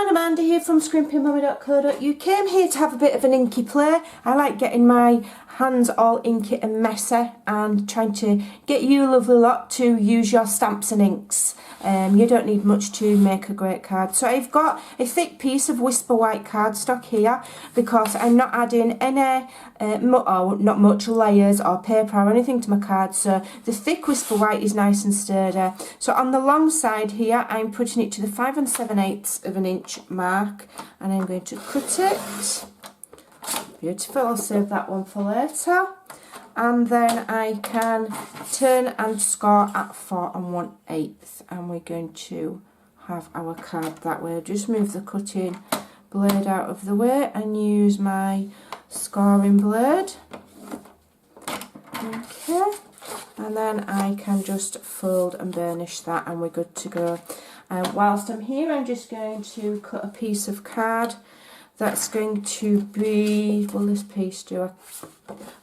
everyone, Amanda here from Scrimpingmommy.co.uk. I'm here to have a bit of an inky play. I like getting my hands all inky and messy and trying to get you lovely lot to use your stamps and inks. You don't need much to make a great card. So I've got a thick piece of Whisper White cardstock here because I'm not adding any, not much layers or paper or anything to my card. So the thick Whisper White is nice and sturdy. So on the long side here, I'm putting it to the 5 7/8 of an inch mark, and I'm going to cut it. Beautiful, I'll save that one for later. And then I can turn and score at 4 1/8, and we're going to have our card that way. Just move the cutting blade out of the way and use my scoring blade. Okay, and then I can just fold and burnish that, and we're good to go. Whilst I'm here, I'm just going to cut a piece of card that's going to be, will this piece do?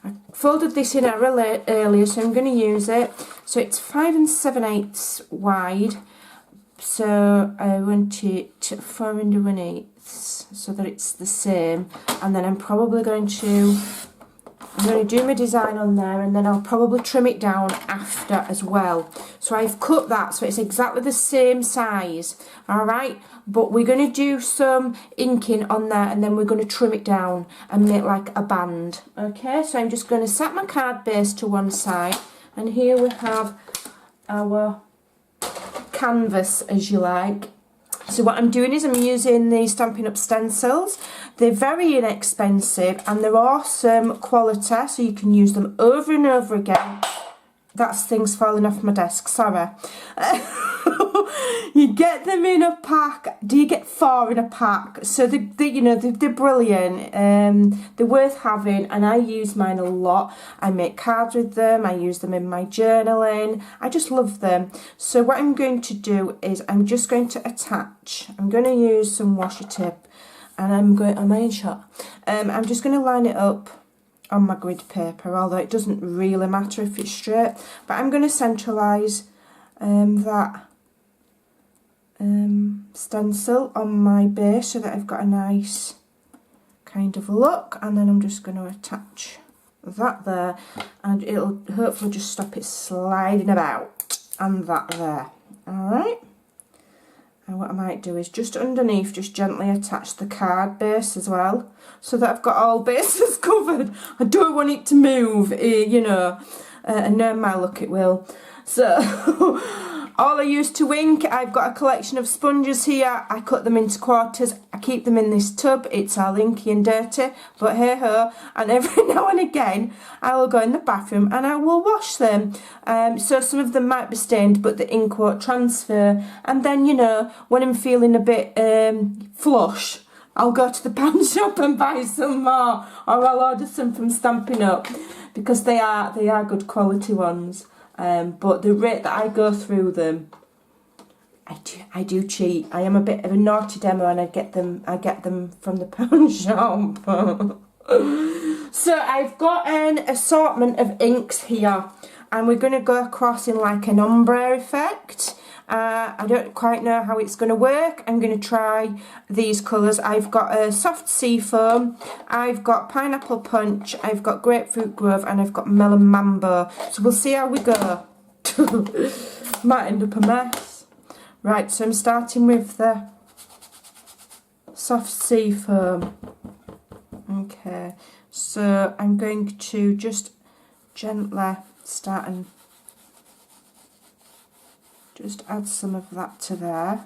I folded this in earlier, so I'm going to use it. So it's 5 7/8 wide, so I want it 4 1/8 so that it's the same, and then I'm probably going to do my design on there, and then I'll probably trim it down after as well. So I've cut that so it's exactly the same size, alright, but we're going to do some inking on there, and then we're going to trim it down and make like a band. Okay, so I'm just going to set my card base to one side, and here we have our canvas, as you like. So what I'm doing is I'm using the Stampin' Up stencils. They're very inexpensive and they're awesome quality, so you can use them over and over again. That's things falling off my desk, sorry. You get them in a pack. Do you get 4 in a pack? So they're brilliant. They're worth having, and I use mine a lot. I make cards with them. I use them in my journaling. I just love them. So what I'm going to do is I'm just going to attach. I'm going to use some washi tape, and am I in shot? I'm just going to line it up on my grid paper, although it doesn't really matter if it's straight, but I'm going to centralise that stencil on my base so that I've got a nice kind of look, and then I'm just going to attach that there, and it'll hopefully just stop it sliding about, and that there. Alright, and what I might do is just underneath, just gently attach the card base as well, so that I've got all bases covered. I don't want it to move, and now my luck it will. So all I use to ink, I've got a collection of sponges here. I cut them into quarters. I keep them in this tub. It's all inky and dirty, but hey ho. And every now and again, I will go in the bathroom and I will wash them. So some of them might be stained, but the ink won't transfer. And then, when I'm feeling a bit flush, I'll go to the pound shop and buy some more, or I'll order some from Stampin' Up, because they are good quality ones. But the rate that I go through them, I do cheat. I am a bit of a naughty demo, and I get them from the pound shop. So I've got an assortment of inks here, and we're going to go across in like an ombre effect. I don't quite know how it's going to work. I'm going to try these colours. I've got a soft seafoam, I've got pineapple punch, I've got grapefruit grove, and I've got melon mambo. So we'll see how we go. Might end up a mess. Right, so I'm starting with the soft seafoam. Okay, so I'm going to just gently start and just add some of that to there.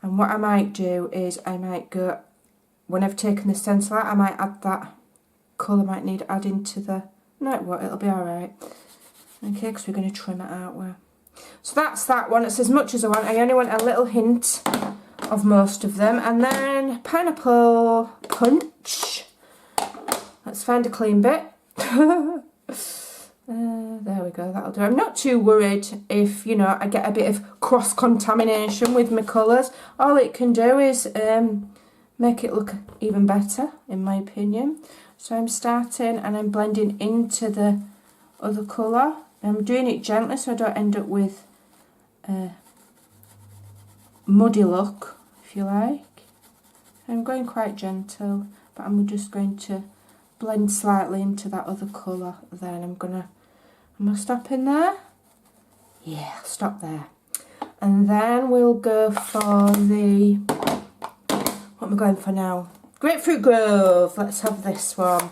And what I might do is I might go, when I've taken the stencil out, I might add that colour, might need adding to the, no it won't, it'll be alright. Okay, because we're going to trim it out. So that's that one. It's as much as I want. I only want a little hint of most of them. And then pineapple punch. Let's find a clean bit. There we go, that'll do. I'm not too worried if, I get a bit of cross-contamination with my colours. All it can do is make it look even better, in my opinion. So I'm starting and I'm blending into the other colour. I'm doing it gently so I don't end up with a muddy look, if you like. I'm going quite gentle, but I'm just going to blend slightly into that other colour. Then I'm gonna stop in there. Yeah, I'll stop there. And then we'll go for the, what am I going for now? Grapefruit Grove. Let's have this one.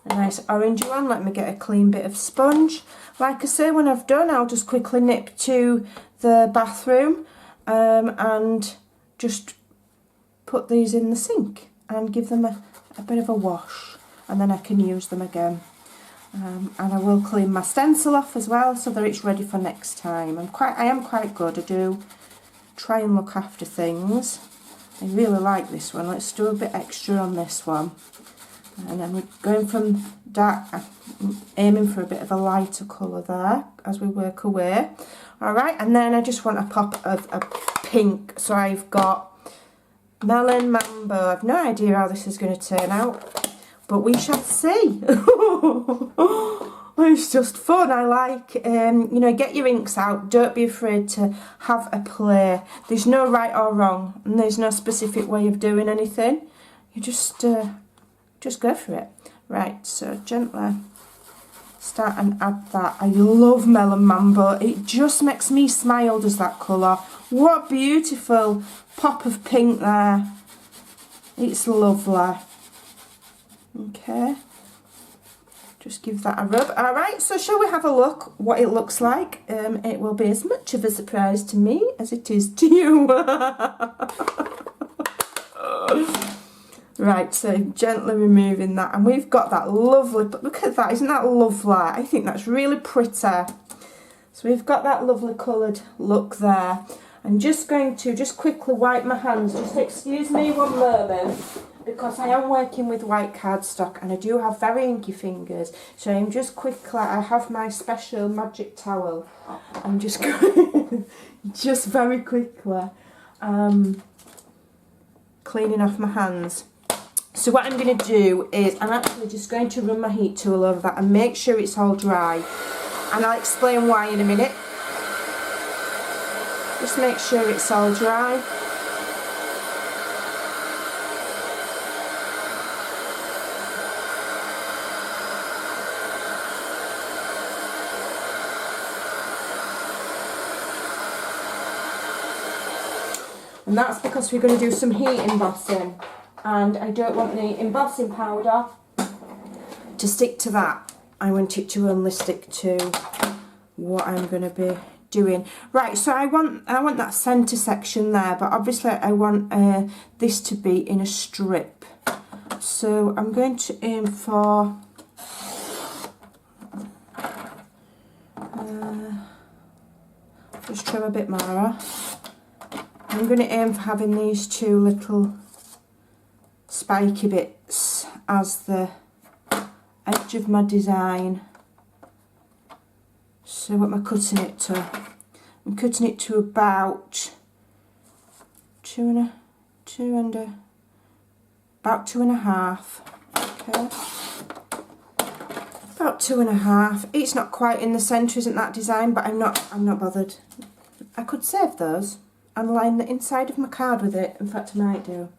A nice orangey one. Let me get a clean bit of sponge. Like I say, when I've done, I'll just quickly nip to the bathroom and just put these in the sink and give them a bit of a wash, and then I can use them again. And I will clean my stencil off as well so that it's ready for next time. I am quite good. I do try and look after things. I really like this one. Let's do a bit extra on this one. And then we're going from dark, aiming for a bit of a lighter colour there as we work away. Alright, and then I just want a pop of a pink. So I've got Melon Mambo. I've no idea how this is going to turn out, but we shall see. It's just fun. I like, you know, get your inks out. Don't be afraid to have a play. There's no right or wrong, and there's no specific way of doing anything. You just go for it. Right, so gently start and add that. I love Melon Mambo. It just makes me smile, does that colour. What beautiful pop of pink there. It's lovely. Okay. Just give that a rub. Alright, so shall we have a look what it looks like? It will be as much of a surprise to me as it is to you. Right, so gently removing that, and we've got that lovely, look at that, isn't that lovely? I think that's really pretty. So we've got that lovely coloured look there. I'm just going to quickly wipe my hands. Just excuse me one moment, because I am working with white cardstock and I do have very inky fingers. So I'm just quickly, I have my special magic towel. I'm just going, just very quickly cleaning off my hands. So what I'm going to do is I'm actually just going to run my heat tool over that and make sure it's all dry. And I'll explain why in a minute. Just make sure it's all dry. And that's because we're going to do some heat embossing. And I don't want the embossing powder to stick to that. I want it to only stick to what I'm going to be doing. Right, so I want that centre section there, but obviously I want this to be in a strip. So I'm going to aim for just trim a bit more. I'm going to aim for having these two little spiky bits as the edge of my design. So what am I cutting it to? I'm cutting it to about about 2.5. Okay, about 2.5. It's not quite in the centre, isn't that design? But I'm not bothered. I could save those and line the inside of my card with it. In fact, I might do.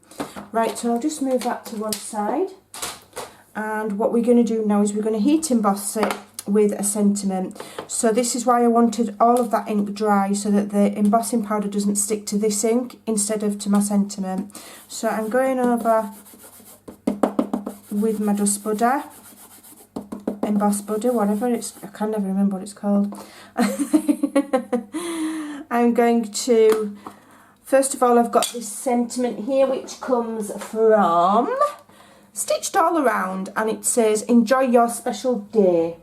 Right, so I'll just move that to one side. And what we're going to do now is we're going to heat emboss it with a sentiment. So this is why I wanted all of that ink dry, so that the embossing powder doesn't stick to this ink instead of to my sentiment. So I'm going over with my dust budder, emboss budder, whatever it's, I can never remember what it's called. I'm going to, first of all, I've got this sentiment here which comes from Stitched All Around, and it says enjoy your special day.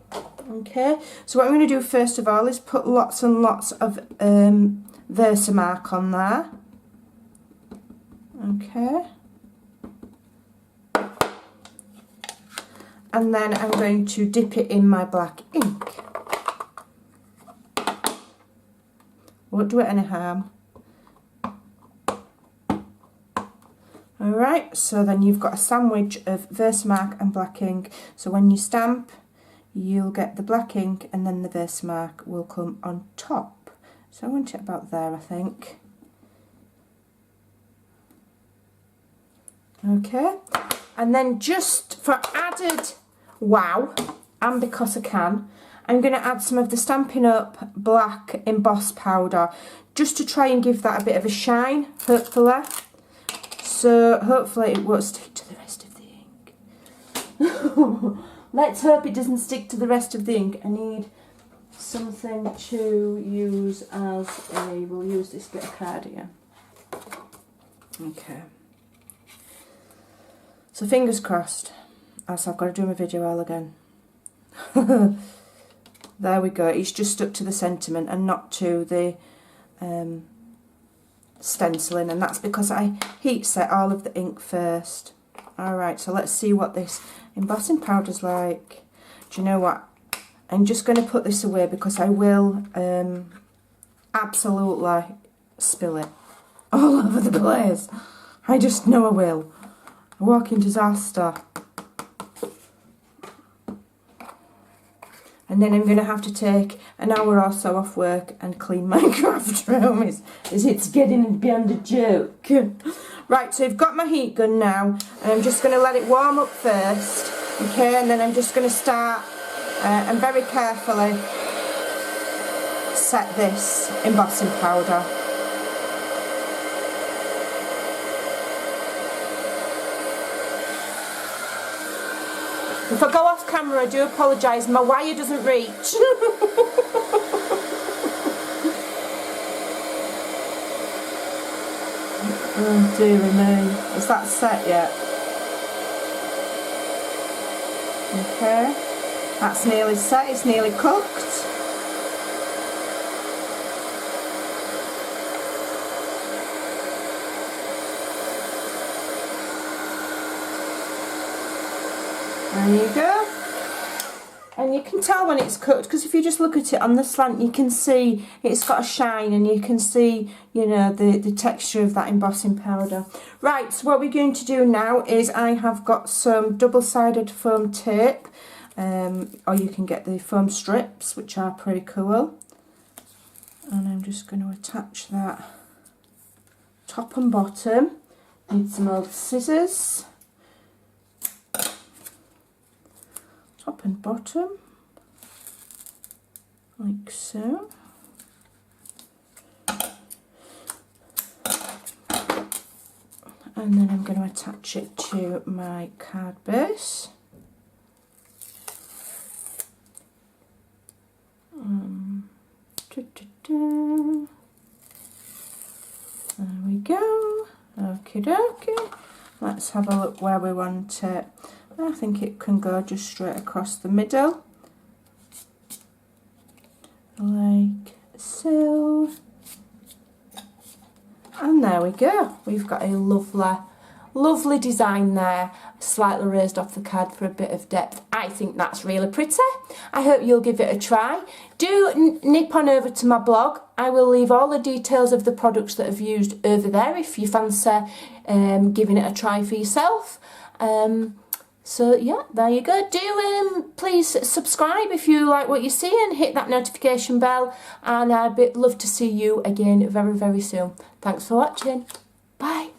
Okay, so what I'm going to do first of all is put lots and lots of Versamark on there. Okay, and then I'm going to dip it in my black ink. Won't do it any harm. Alright, so then you've got a sandwich of Versamark and black ink. So when you stamp, you'll get the black ink and then the Versamark will come on top. So I want it about there, I think. Okay, and then just for added wow, and because I can, I'm going to add some of the Stampin' Up! Black emboss powder, just to try and give that a bit of a shine, hopefully. So hopefully it won't stick to the rest of the ink. Let's hope it doesn't stick to the rest of the ink. I need something to use as a, we'll use this bit of card here. Okay. So fingers crossed, else I've got to do my video all again. There we go, it's just stuck to the sentiment and not to the stenciling, and that's because I heat set all of the ink first. Alright, so let's see what this embossing powder's like. Do you know what? I'm just going to put this away because I will absolutely spill it all over the place. I just know I will. A walking disaster. And then I'm going to have to take an hour or so off work and clean my craft room. It's getting beyond a joke. Right, so I've got my heat gun now, and I'm just going to let it warm up first. Okay, and then I'm just going to start and very carefully set this embossing powder. If I go off camera, I do apologise, my wire doesn't reach. Oh dearie me, is that set yet? Okay, that's nearly set, it's nearly cooked. There you go. And you can tell when it's cooked, because if you just look at it on the slant, you can see it's got a shine, and you can see, you know, the texture of that embossing powder. Right, so what we're going to do now is I have got some double-sided foam tape, or you can get the foam strips, which are pretty cool. And I'm just going to attach that top and bottom. Need some old scissors. Top and bottom, like so. And then I'm going to attach it to my card base. There we go. Okie dokie. Let's have a look where we want it. I think it can go just straight across the middle, like so. And there we go. We've got a lovely design there, slightly raised off the card for a bit of depth. I think that's really pretty. I hope you'll give it a try. Do nip on over to my blog. I will leave all the details of the products that I've used over there if you fancy giving it a try for yourself. So yeah, there you go. Do please subscribe if you like what you see, and hit that notification bell, and I'd love to see you again very soon. Thanks for watching. Bye.